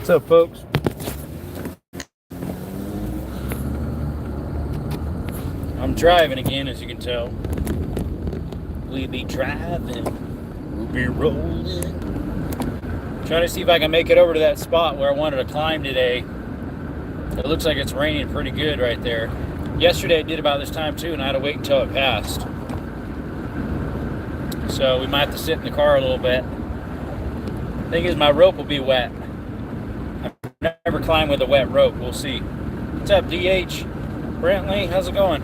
What's up, folks? I'm driving again, as you can tell. We be driving, we'll be rolling. Trying to see if I can make it over to that spot where I wanted to climb today. It looks like it's raining pretty good right there. Yesterday it did about this time too, and I had to wait until it passed. So we might have to sit in the car a little bit. Thing is, my rope will be wet. I've never climbed with a wet rope. We'll see. What's up, DH? Brantley, how's it going?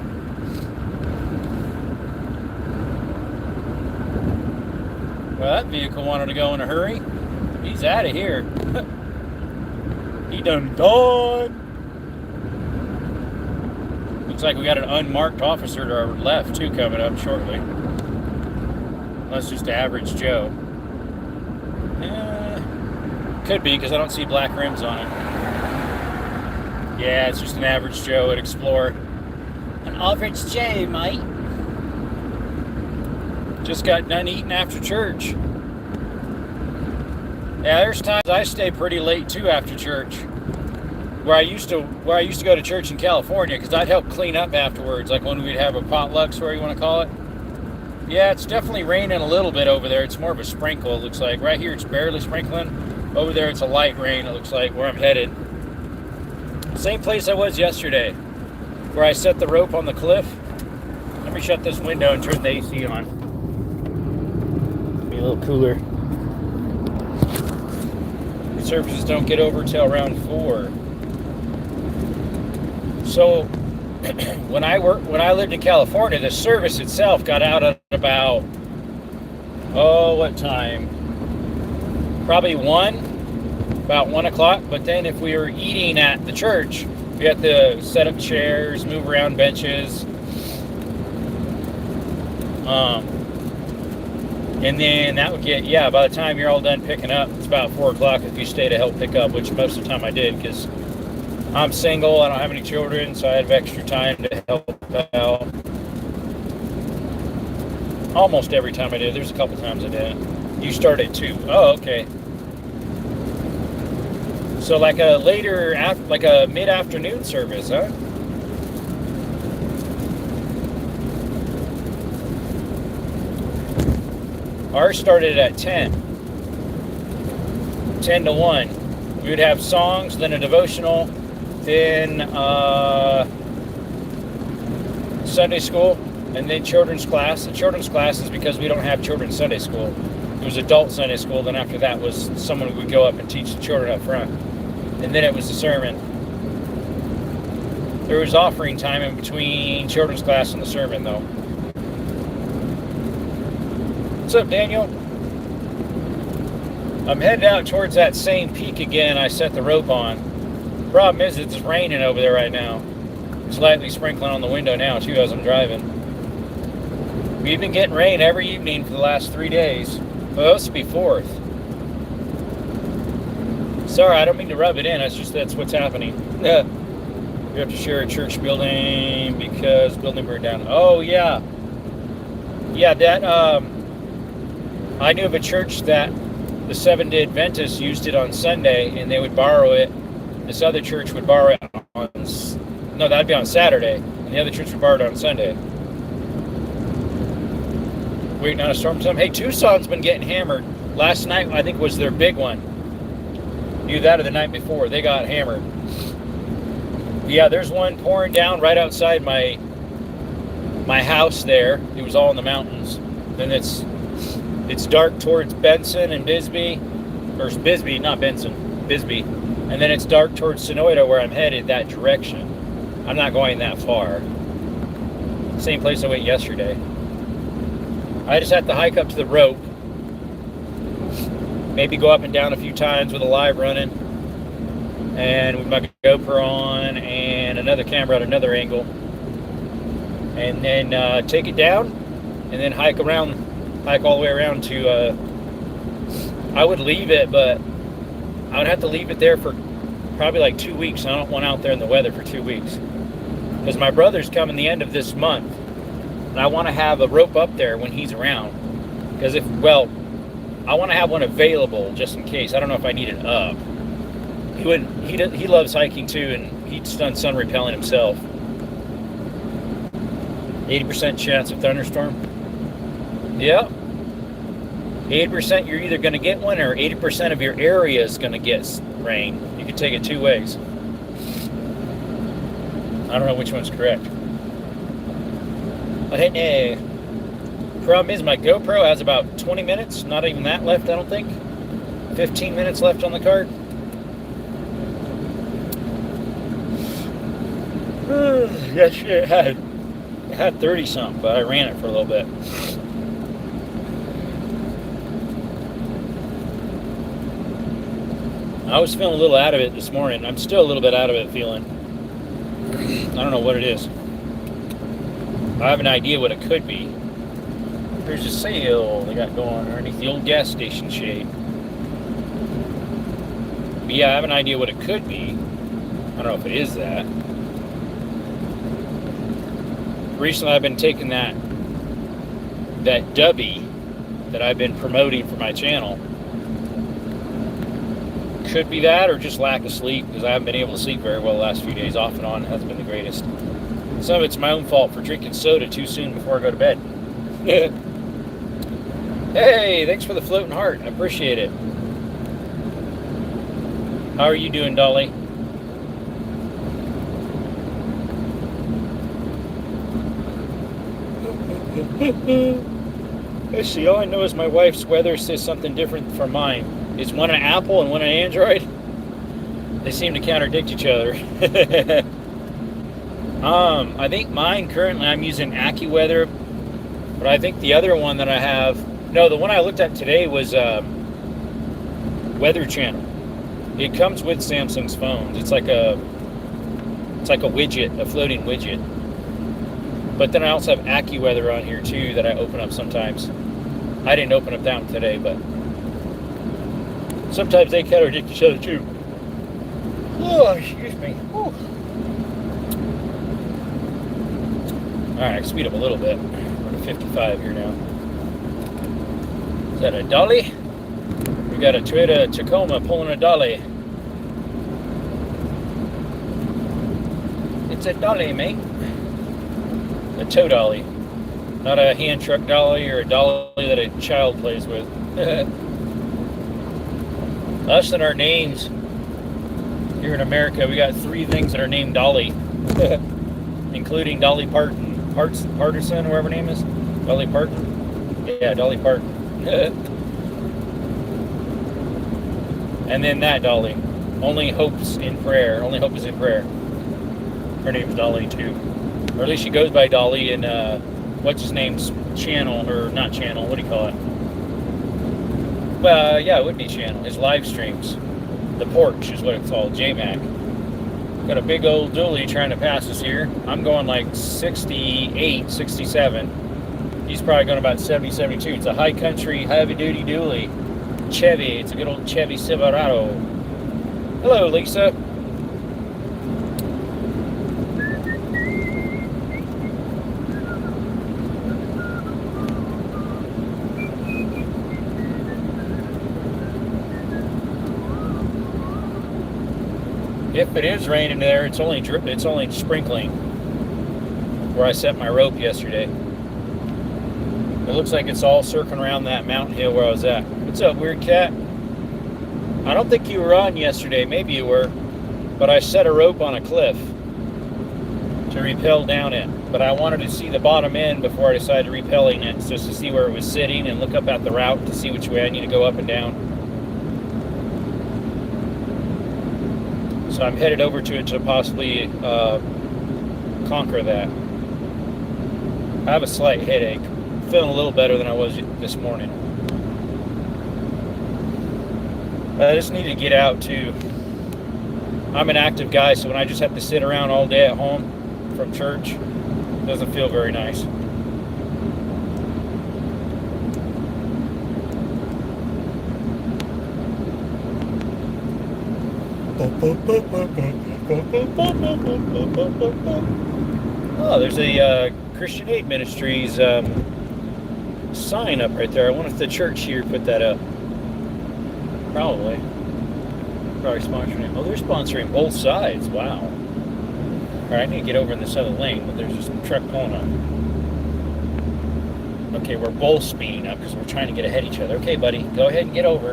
Well, that vehicle wanted to go in a hurry. He's out of here. He done gone. Looks like we got an unmarked officer to our left, too, coming up shortly. That's just average Joe. Could be, because I don't see black rims on it. Yeah, it's just an average Joe at Explorer. An average Joe, mate. Just got done eating after church. Yeah, there's times I stay pretty late too after church. Where I used to go to church in California, because I'd help clean up afterwards, like when we'd have a potluck, where you want to call it. Yeah, it's definitely raining a little bit over there. It's more of a sprinkle, it looks like. Right here it's barely sprinkling. Over there it's a light rain, it looks like, where I'm headed. Same place I was yesterday, where I set the rope on the cliff. Let me shut this window and turn the AC on. Be a little cooler. The services don't get over till around 4. So when I lived in California, the service itself got out at about, what time? Probably about 1 o'clock. But then if we were eating at the church, we had to set up chairs, move around benches. And then that would get, by the time you're all done picking up, it's about 4 o'clock if you stay to help pick up, which most of the time I did, because I'm single, I don't have any children, so I have extra time to help out. Almost every time I did. There's a couple times I didn't. You start at 2. Oh, okay. So like a mid-afternoon service, huh? Ours started at 10 to 1. We would have songs, then a devotional, then Sunday school, and then children's class. The children's class is because we don't have children's Sunday school. It was adult Sunday school, then after that was someone who would go up and teach the children up front. And then it was the sermon. There was offering time in between children's class and the sermon, though. What's up, Daniel? I'm headed out towards that same peak again I set the rope on. Problem is, it's raining over there right now. It's lightly sprinkling on the window now, too, as I'm driving. We've been getting rain every evening for the last 3 days. Well, this will be 4th. Sorry, I don't mean to rub it in. That's what's happening. We have to share a church building because building burned down. Oh, yeah. Yeah, that, I knew of a church that the Seventh-day Adventists used it on Sunday, and they would borrow it. This other church would borrow it that'd be on Saturday, and the other church would borrow it on Sunday. Waiting on a storm. Hey, Tucson's been getting hammered. Last night, I think, was their big one. Either that or the night before. They got hammered. Yeah, there's one pouring down right outside my house there. It was all in the mountains. Then it's dark towards Benson and Bisbee. Or Bisbee, not Benson. Bisbee. And then it's dark towards Sonoita, where I'm headed, that direction. I'm not going that far. Same place I went yesterday. I just have to hike up to the rope. Maybe go up and down a few times with a live running. And with my GoPro on and another camera at another angle. And then take it down. And then hike all the way around to... I would leave it, but I would have to leave it there for probably like 2 weeks. I don't want out there in the weather for 2 weeks. Because my brother's coming the end of this month. And I want to have a rope up there when he's around. Because I want to have one available just in case. I don't know if I need it up. He loves hiking too, and he's done sun repelling himself. 80% chance of thunderstorm. Yep. 80% you're either going to get one, or 80% of your area is going to get rain. You can take it two ways. I don't know which one's correct. But hey, problem is my GoPro has about 20 minutes, not even that left, I don't think. 15 minutes left on the card. Yeah, shit, it had 30 something, but I ran it for a little bit. I was feeling a little out of it this morning. I'm still a little bit out of it feeling. I don't know what it is. I have an idea what it could be. There's a sale they got going underneath the old gas station shade. But yeah, I have an idea what it could be. I don't know if it is that. Recently I've been taking that dubby that I've been promoting for my channel. Could be that, or just lack of sleep, because I haven't been able to sleep very well the last few days, off and on. It hasn't been the greatest. Some of it's my own fault for drinking soda too soon before I go to bed. Hey, thanks for the floating heart. I appreciate it. How are you doing, Dolly? Let's see, all I know is my wife's weather says something different from mine. Is one an Apple and one an Android? They seem to contradict each other. I think mine currently I'm using AccuWeather, but I think the other one that I have, no, the one I looked at today was Weather Channel. It comes with Samsung's phones. It's like a widget, a floating widget. But then I also have AccuWeather on here too that I open up sometimes. I didn't open up that one today, but sometimes they contradict each other too. Oh, excuse me. Whew. Alright, speed up a little bit. We're at 55 here now. Is that a dolly? We got a Toyota Tacoma pulling a dolly. It's a dolly, mate. A tow dolly. Not a hand truck dolly or a dolly that a child plays with. Us and our names here in America, we got 3 things that are named Dolly, including Dolly Parton, whoever her name is. Dolly Parton? Yeah, Dolly Parton. And then that Dolly. Only hope's in prayer. Only hope is in prayer. Her name's Dolly too. Or at least she goes by Dolly in what's his name's channel, or not channel, what do you call it? Well, yeah, it would be channel. His live streams. The Porch is what it's called, JMac. Got a big old dually trying to pass us here. I'm going like 68, 67. He's probably going about 70, 72. It's a high country, heavy duty dually. Chevy. It's a good old Chevy Silverado. Hello, Lisa. If it is raining there, it's only sprinkling. Where I set my rope yesterday. It looks like it's all circling around that mountain hill where I was at. What's up, weird cat? I don't think you were on yesterday. Maybe you were. But I set a rope on a cliff to rappel down it. But I wanted to see the bottom end before I decided to rappelling it, just to see where it was sitting and look up at the route to see which way I need to go up and down. So I'm headed over to it to possibly conquer that. I have a slight headache. Feeling a little better than I was this morning. I just need to get out too. I'm an active guy, so when I just have to sit around all day at home from church, it doesn't feel very nice. Oh, there's a Christian Aid Ministries sign up right there. I wonder if the church here put that up. Probably probably sponsoring it. Oh, they're sponsoring both sides. Wow. All right, I need to get over in this other lane, but there's just a truck pulling up. Okay, we're both speeding up because we're trying to get ahead of each other. Okay, buddy, go ahead and get over.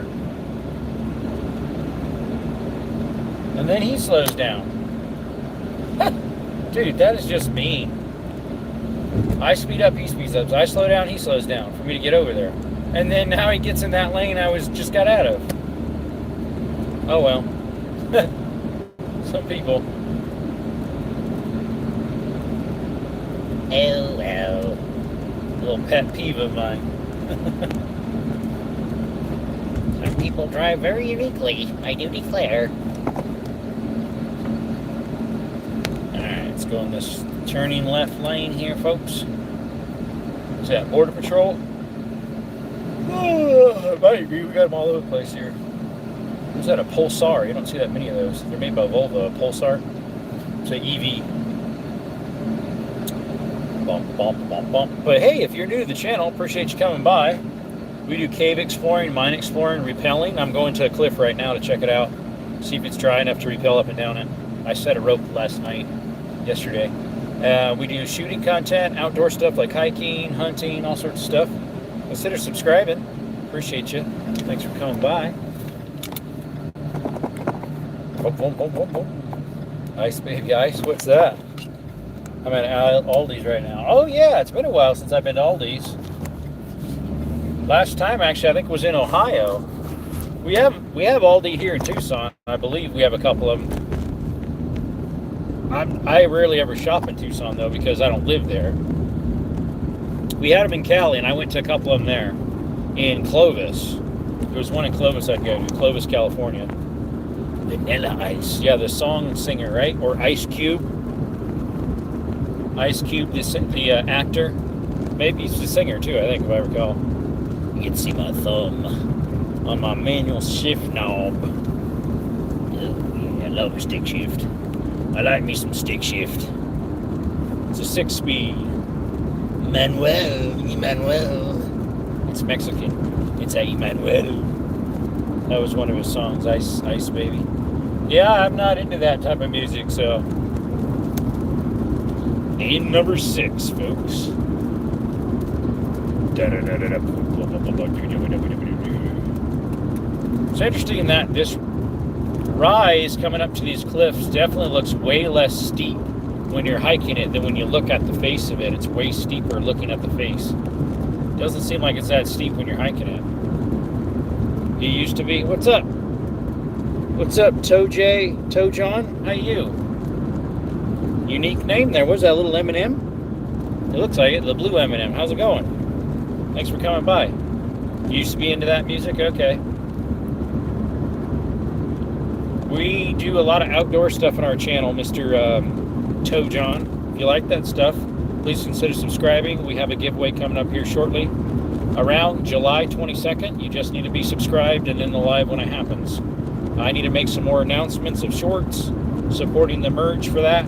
And then he slows down. Dude, that is just mean. I speed up, he speeds up. So I slow down, he slows down for me to get over there. And then now he gets in that lane I just got out of. Oh well. Some people. Oh well. A little pet peeve of mine. Some people drive very uniquely, I do declare. Alright, let's go in this turning left lane here, folks. Is that Border Patrol? Oh, it might be. We got them all over the place here. Is that a Pulsar? You don't see that many of those. They're made by Volvo. A Pulsar. It's an EV. Bump, bump, bump, bump. But hey, if you're new to the channel, appreciate you coming by. We do cave exploring, mine exploring, rappelling. I'm going to a cliff right now to check it out. See if it's dry enough to rappel up and down it. I set a rope yesterday. We do shooting content, outdoor stuff like hiking, hunting, all sorts of stuff. Consider subscribing. Appreciate you. Thanks for coming by. Boom, boom, boom, boom, boom. Ice, baby, ice. What's that? I'm at Aldi's right now. Oh, yeah. It's been a while since I've been to Aldi's. Last time, actually, I think was in Ohio. We have Aldi here in Tucson. I believe we have a couple of them. I rarely ever shop in Tucson, though, because I don't live there. We had them in Cali, and I went to a couple of them there. In Clovis. There was one in Clovis I'd go to. Clovis, California. Vanilla Ice. Yeah, the song singer, right? Or Ice Cube. Ice Cube, the actor. Maybe he's the singer, too, I think, if I recall. You can see my thumb on my manual shift knob. I love a stick shift. I like me some stick shift. It's a 6-speed. Emmanuel. It's Mexican. It's a Emmanuel. That was one of his songs, Ice Baby. Yeah, I'm not into that type of music, so. In number 6, folks. It's interesting that this rise coming up to these cliffs definitely looks way less steep when you're hiking it than when you look at the face of it. It's way steeper looking at the face. Doesn't seem like it's that steep when you're hiking it. It used to be. What's up? What's up, Toe John? How you? Unique name there. What's that, little M&M? It looks like it, the blue M&M. How's it going? Thanks for coming by. You used to be into that music? Okay. We do a lot of outdoor stuff on our channel, Mr. Toe John. If you like that stuff, please consider subscribing. We have a giveaway coming up here shortly. Around July 22nd, you just need to be subscribed and in the live when it happens. I need to make some more announcements of shorts, supporting the merch for that.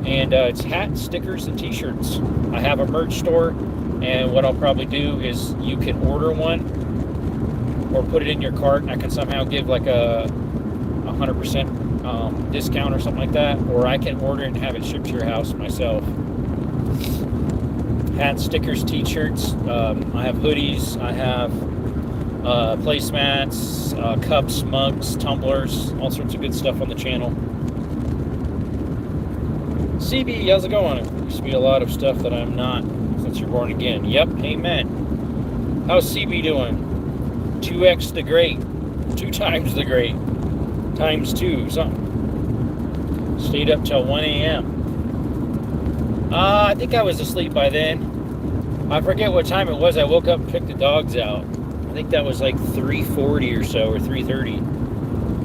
And it's hats, stickers, and t-shirts. I have a merch store, and what I'll probably do is you can order one or put it in your cart, and I can somehow give like a 100% discount or something like that, or I can order it and have it shipped to your house myself. Hats, stickers, t-shirts. I have hoodies. I have placemats, cups, mugs, tumblers, all sorts of good stuff on the channel. CB, how's it going? There used to be a lot of stuff that I'm not since you're born again. Yep, amen. How's CB doing? 2x the great. 2 times the great. Times 2, something. Stayed up till 1 a.m. I think I was asleep by then. I forget what time it was. I woke up and picked the dogs out. I think that was like 3:40 or so, or 3:30.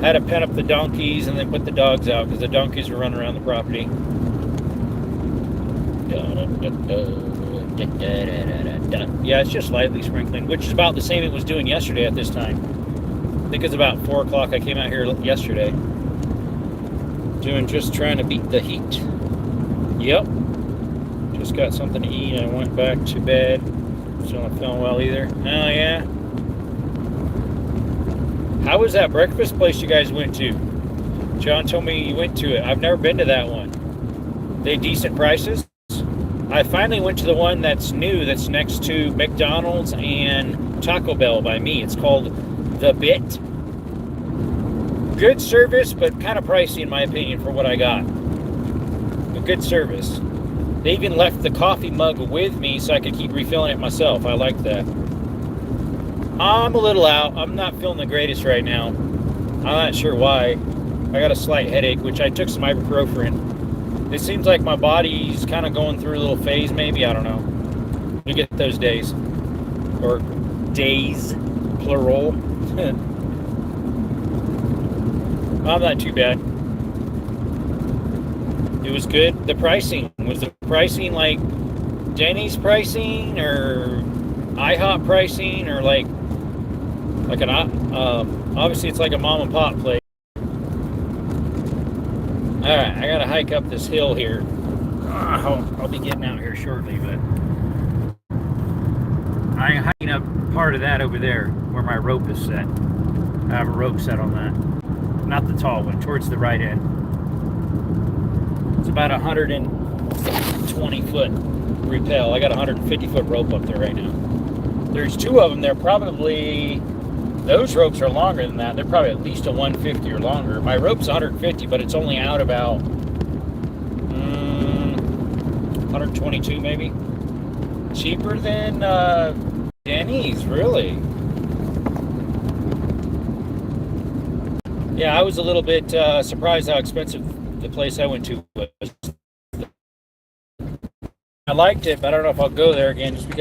Had to pen up the donkeys and then put the dogs out because the donkeys were running around the property. Yeah, it's just lightly sprinkling, which is about the same it was doing yesterday at this time. I think it's about 4 o'clock. I came out here yesterday. Just trying to beat the heat. Yep. Just got something to eat and I went back to bed. Still not feeling well either. Oh, yeah. How was that breakfast place you guys went to? John told me you went to it. I've never been to that one. They decent prices? I finally went to the one that's new, that's next to McDonald's and Taco Bell by me. It's called The Bit. Good service, but kind of pricey in my opinion for what I got. But good service. They even left the coffee mug with me so I could keep refilling it myself. I like that. I'm a little out. I'm not feeling the greatest right now. I'm not sure why. I got a slight headache, which I took some ibuprofen. It seems like my body's kind of going through a little phase, maybe. I don't know. You get those days. Or days, plural. I'm not too bad. It was good. The pricing. Was the pricing like Denny's pricing or IHOP pricing or like an obviously it's like a mom and pop place. All right, I gotta hike up this hill here. I'll be getting out here shortly, but I'm hiking up part of that over there where my rope is set. I have a rope set on that, not the tall one, towards the right end. It's about 120 foot rappel. I got a 150 foot rope up there right now. There's two of them. They're probably, those ropes are longer than that. They're probably at least a 150 or longer. My rope's 150, but it's only out about 122 maybe. Cheaper than Denny's, really. Yeah, I was a little bit surprised how expensive the place I went to was. I liked it, but I don't know if I'll go there again just because